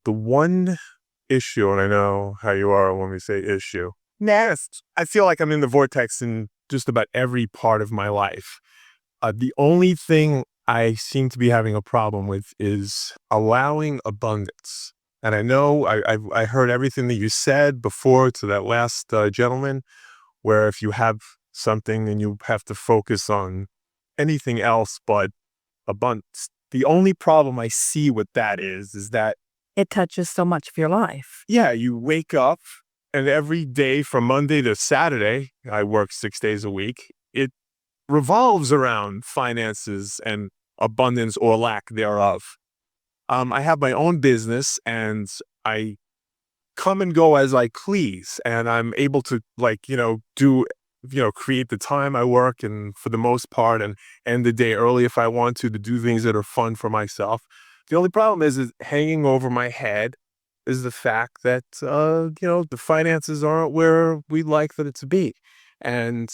The one issue, and I know how you are when we say issue. I feel like I'm in the vortex in just about every part of my life. The only thing I seem to be having a problem with is allowing abundance. And I know I heard everything that you said before to that last gentleman, where if you have something, then you have to focus on anything else but abundance. The only problem I see with that is that, It touches so much of your life. yeah, you wake up and every day from Monday to Saturday, I work 6 days a week. It revolves around finances and abundance or lack thereof. I have my own business and I come and go as I please. And I'm able to create the time I work and for the most part and end the day early if I want to do things that are fun for myself. The only problem is hanging over my head is the fact that, the finances aren't where we'd like for it to be. And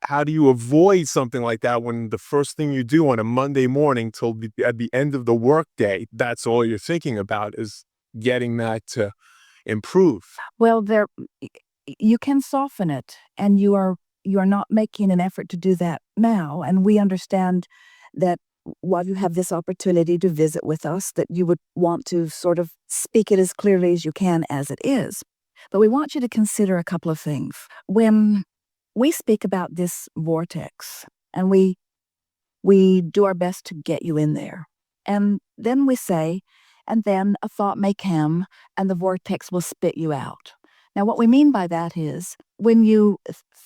how do you avoid something like that when the first thing you do on a Monday morning till at the end of the workday, that's all you're thinking about is getting that to improve? Well, you can soften it, and you are not making an effort to do that now. And we understand that while you have this opportunity to visit with us, that you would want to sort of speak it as clearly as you can as it is. But we want you to consider a couple of things. When we speak about this vortex, and we do our best to get you in there, and then we say, and then a thought may come, and the vortex will spit you out. Now, what we mean by that is when you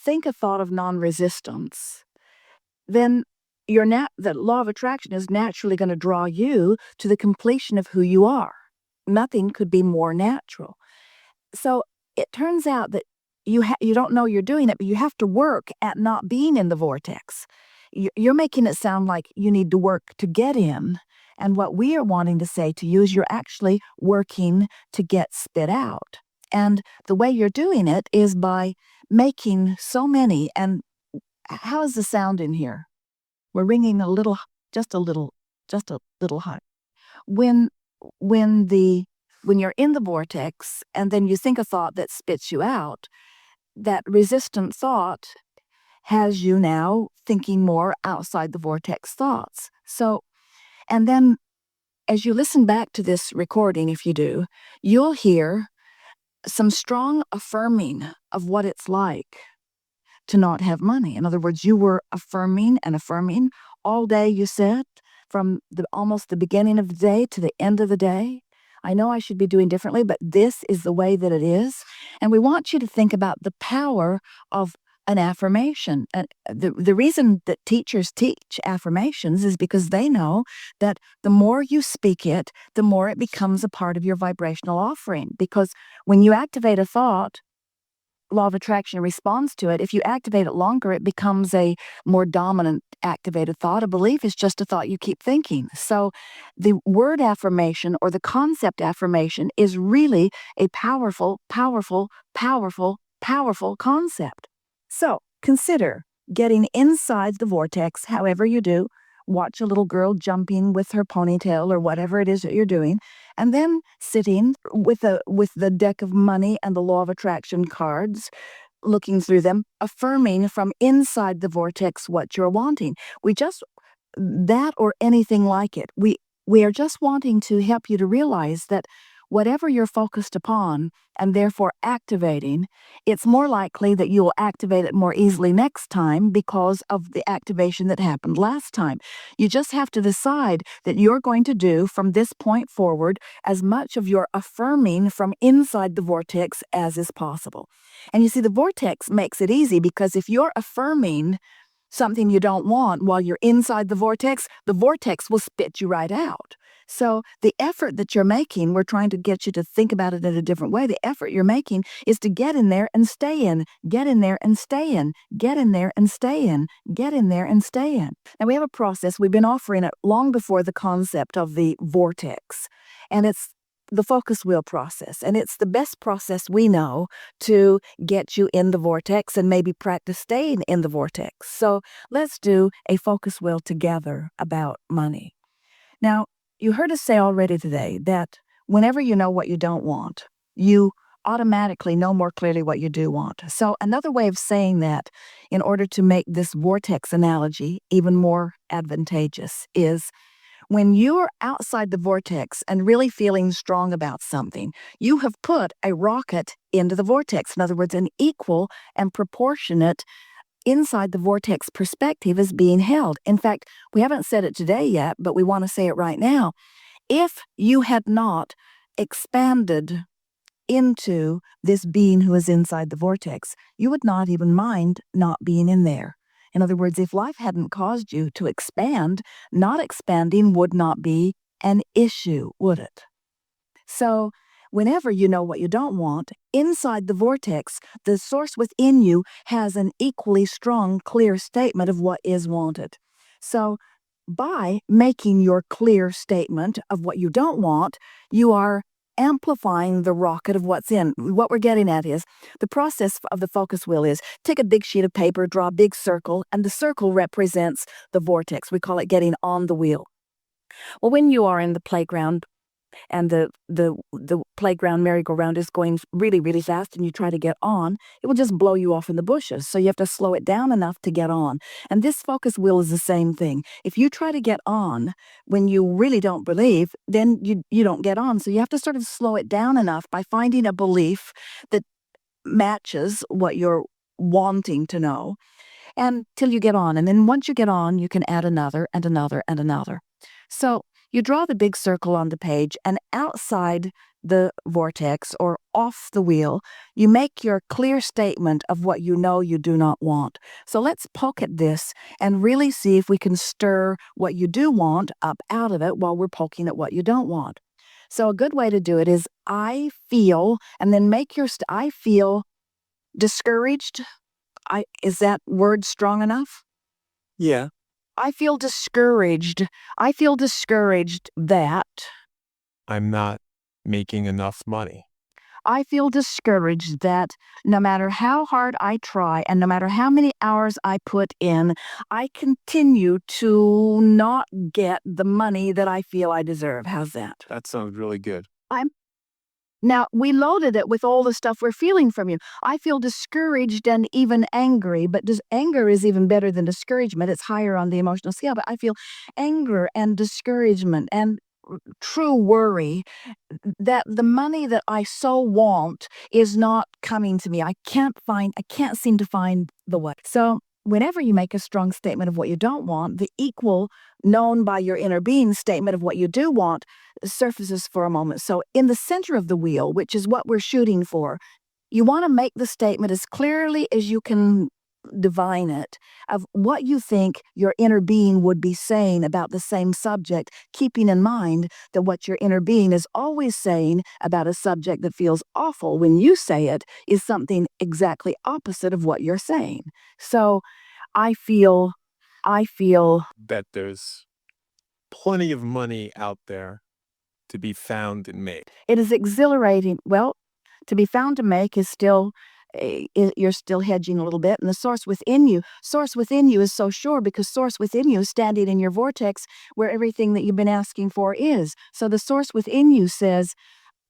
think a thought of non-resistance, then the law of attraction is naturally going to draw you to the completion of who you are. Nothing could be more natural. So it turns out that you don't know you're doing it, but you have to work at not being in the vortex. You're making it sound like you need to work to get in. And what we are wanting to say to you is you're actually working to get spit out. And the way you're doing it is by making so many. And how is the sound in here? We're ringing just a little high. When you're in the vortex and then you think a thought that spits you out, that resistant thought has you now thinking more outside the vortex thoughts. So, and then as you listen back to this recording, if you do, you'll hear some strong affirming of what it's like to not have money. In other words, you were affirming and affirming all day, you said, from almost the beginning of the day to the end of the day. I know I should be doing differently, but this is the way that it is. And we want you to think about the power of an affirmation. And the reason that teachers teach affirmations is because they know that the more you speak it, the more it becomes a part of your vibrational offering. Because when you activate a thought, law of attraction responds to it. If you activate it longer, it becomes a more dominant activated thought. A belief is just a thought you keep thinking. So the word affirmation or the concept affirmation is really a powerful, powerful, powerful, powerful concept. So consider getting inside the vortex, however you do. Watch a little girl jumping with her ponytail or whatever it is that you're doing, and then sitting with the deck of money and the law of attraction cards, looking through them, affirming from inside the vortex what you're wanting. That or anything like it. We are just wanting to help you to realize that whatever you're focused upon and therefore activating, it's more likely that you'll activate it more easily next time because of the activation that happened last time. You just have to decide that you're going to do from this point forward as much of your affirming from inside the vortex as is possible. And you see, the vortex makes it easy because if you're affirming something you don't want while you're inside the vortex will spit you right out. So the effort that you're making, we're trying to get you to think about it in a different way. The effort you're making is to get in there and stay in, get in there and stay in, get in there and stay in, get in there and stay in. Now we have a process. We've been offering it long before the concept of the vortex. And it's the focus wheel process. And it's the best process we know to get you in the vortex and maybe practice staying in the vortex. So let's do a focus wheel together about money. Now, you heard us say already today that whenever you know what you don't want, you automatically know more clearly what you do want. So another way of saying that, in order to make this vortex analogy even more advantageous, is when you're outside the vortex and really feeling strong about something, you have put a rocket into the vortex. In other words, an equal and proportionate inside the vortex perspective is being held. In fact, we haven't said it today yet, but we want to say it right now. If you had not expanded into this being who is inside the vortex, you would not even mind not being in there. In other words, if life hadn't caused you to expand, not expanding would not be an issue, would it? So, whenever you know what you don't want, inside the vortex, the source within you has an equally strong, clear statement of what is wanted. So, by making your clear statement of what you don't want, you are amplifying the rocket of what's in. What we're getting at is the process of the focus wheel is take a big sheet of paper, draw a big circle, and the circle represents the vortex. We call it getting on the wheel. Well, when you are in the playground and the playground merry-go-round is going really, really fast and you try to get on, it will just blow you off in the bushes. So you have to slow it down enough to get on. And this focus wheel is the same thing. If you try to get on when you really don't believe, then you don't get on. So you have to sort of slow it down enough by finding a belief that matches what you're wanting to know until you get on. And then once you get on, you can add another and another and another. So you draw the big circle on the page, and outside the vortex or off the wheel, you make your clear statement of what you know you do not want. So let's poke at this and really see if we can stir what you do want up out of it while we're poking at what you don't want. So a good way to do it is I feel, and then make your I feel discouraged. Is that word strong enough? Yeah. I feel discouraged. I feel discouraged that. I'm not making enough money. I feel discouraged that no matter how hard I try and no matter how many hours I put in, I continue to not get the money that I feel I deserve. How's that? That sounds really good. Now, we loaded it with all the stuff we're feeling from you. I feel discouraged and even angry, but anger is even better than discouragement. It's higher on the emotional scale, but I feel anger and discouragement and true worry that the money that I so want is not coming to me. I can't seem to find the way. So, whenever you make a strong statement of what you don't want, the equal known by your inner being statement of what you do want surfaces for a moment. So, in the center of the wheel, which is what we're shooting for, you want to make the statement as clearly as you can divine it of what you think your inner being would be saying about the same subject, keeping in mind that what your inner being is always saying about a subject that feels awful when you say it is something exactly opposite of what you're saying. So I feel Bet there's plenty of money out there to be found and made. it is exhilarating. Well, to be found to make is still you're still hedging a little bit, and the source within you is so sure because source within you is standing in your vortex where everything that you've been asking for is. So the source within you says,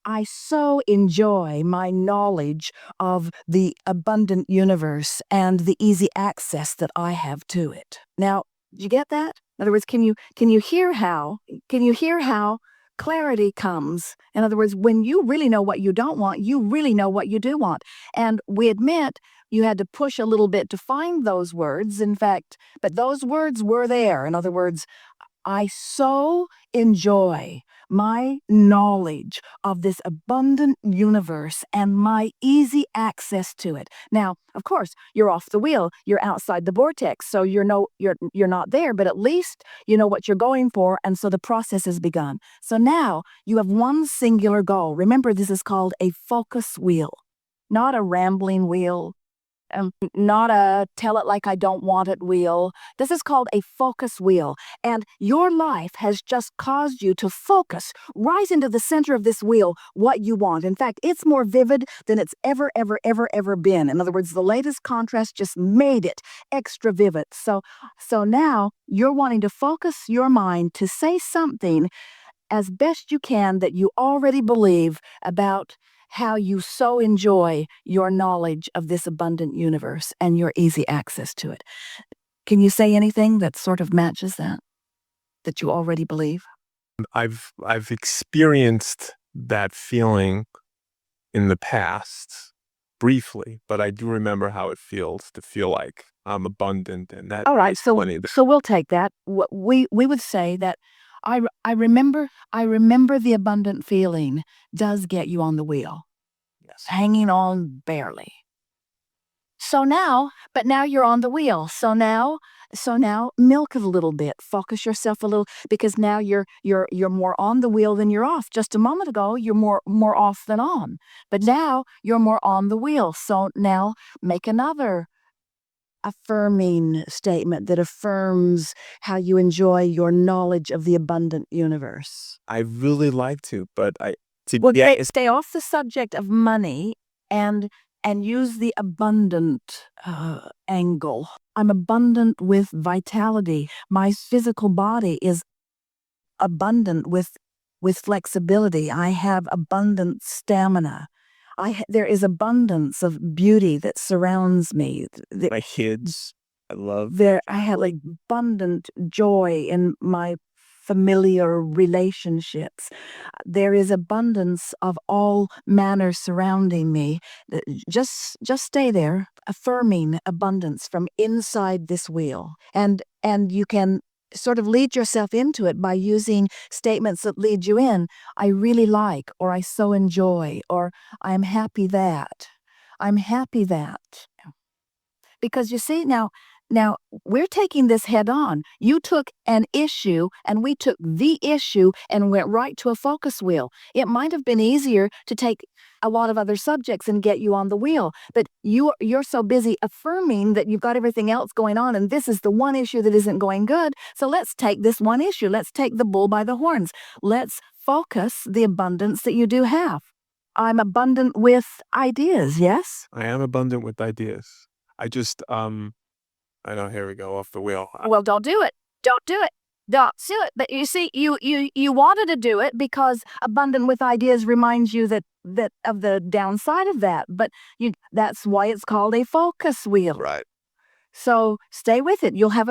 I so enjoy my knowledge of the abundant universe and the easy access that I have to it. Now, did you get that? In other words, can you hear how clarity comes? In other words, when you really know what you don't want, you really know what you do want. And we admit you had to push a little bit to find those words, in fact, but those words were there. In other words, I so enjoy my knowledge of this abundant universe and my easy access to it. Now, of course, you're off the wheel, you're outside the vortex, so you're not there, but at least you know what you're going for, and so the process has begun. So now you have one singular goal. Remember, this is called a focus wheel, not a rambling wheel. Not a tell it like I don't want it wheel. This is called a focus wheel. And your life has just caused you to focus, rise into the center of this wheel, what you want. In fact, it's more vivid than it's ever, ever, ever, ever been. In other words, the latest contrast just made it extra vivid. So now you're wanting to focus your mind to say something as best you can that you already believe about how you so enjoy your knowledge of this abundant universe and your easy access to it. Can you say anything that sort of matches that you already believe? I've experienced that feeling in the past briefly, but I do remember how it feels to feel like I'm abundant, and that All right, is so plenty. so we'll take that. We would say that I remember the abundant feeling does get you on the wheel, Yes. hanging on barely. But now you're on the wheel. So now milk it a little bit. Focus yourself a little because now you're more on the wheel than you're off. Just a moment ago, you're more off than on. But now you're more on the wheel. So now make another affirming statement that affirms how you enjoy your knowledge of the abundant universe. I really like to, but Well, stay off the subject of money and use the abundant angle. I'm abundant with vitality. My physical body is abundant with flexibility. I have abundant stamina. There is abundance of beauty that surrounds me. my kids, I love. I have like abundant joy in my familiar relationships. There is abundance of all manner surrounding me. Just stay there, affirming abundance from inside this wheel. And you can sort of lead yourself into it by using statements that lead you in. I really like, or I so enjoy, or I'm happy that. I'm happy that. Because you see, now we're taking this head on. You took an issue and we took the issue and went right to a focus wheel. It might have been easier to take a lot of other subjects and get you on the wheel, but you're so busy affirming that you've got everything else going on and this is the one issue that isn't going good. So let's take this one issue. Let's take the bull by the horns. Let's focus the abundance that you do have. I'm abundant with ideas, yes? I am abundant with ideas. I just I know, here we go, off the wheel. Well, don't do it. Don't do it. Don't do it. But you see, you wanted to do it because abundant with ideas reminds you that of the downside of that. But that's why it's called a focus wheel. Right. So stay with it. You'll have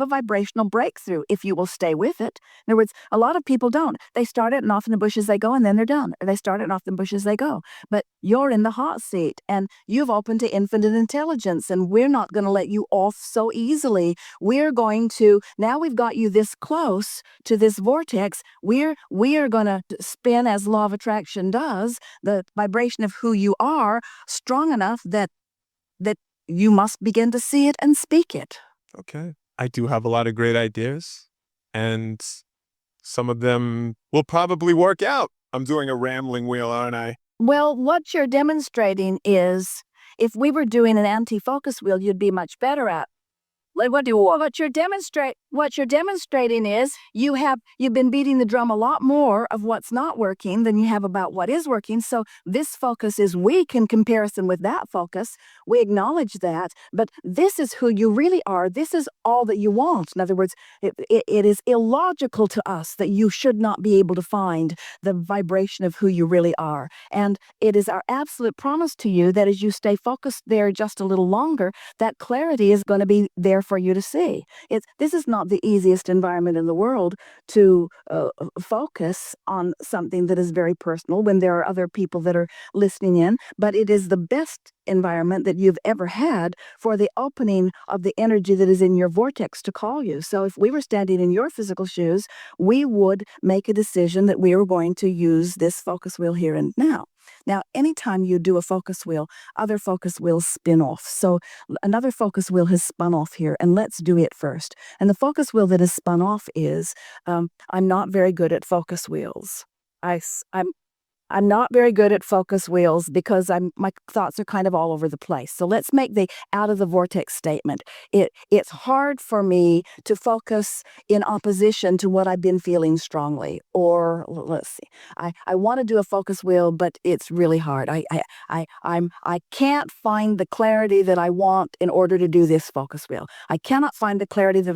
a vibrational breakthrough if you will stay with it. In other words, a lot of people don't. They start it and off in the bushes they go and then they're done. Or they start it and off in the bushes they go. But you're in the hot seat and you've opened to infinite intelligence and we're not going to let you off so easily. Now we've got you this close to this vortex. We are going to spin as law of attraction does, the vibration of who you are strong enough that you must begin to see it and speak it. Okay. I do have a lot of great ideas, and some of them will probably work out. I'm doing a rambling wheel, aren't I? Well, what you're demonstrating is if we were doing an anti-focus wheel, you'd be much better at. What you're demonstrating is you've been beating the drum a lot more of what's not working than you have about what is working. So this focus is weak in comparison with that focus. We acknowledge that, but this is who you really are. This is all that you want. In other words, it is illogical to us that you should not be able to find the vibration of who you really are. And it is our absolute promise to you that as you stay focused there just a little longer, that clarity is going to be there for you to see. This is not the easiest environment in the world to focus on something that is very personal when there are other people that are listening in, but it is the best environment that you've ever had for the opening of the energy that is in your vortex to call you. So if we were standing in your physical shoes, we would make a decision that we were going to use this focus wheel here and now. Now, anytime you do a focus wheel, other focus wheels spin off. So another focus wheel has spun off here, and let's do it first. And the focus wheel that has spun off is, I'm not very good at focus wheels. I'm not very good at focus wheels because my thoughts are kind of all over the place. So let's make the out of the vortex statement. It's hard for me to focus in opposition to what I've been feeling strongly. Or let's see, I want to do a focus wheel, but it's really hard. I can't find the clarity that I want in order to do this focus wheel. I cannot find the clarity that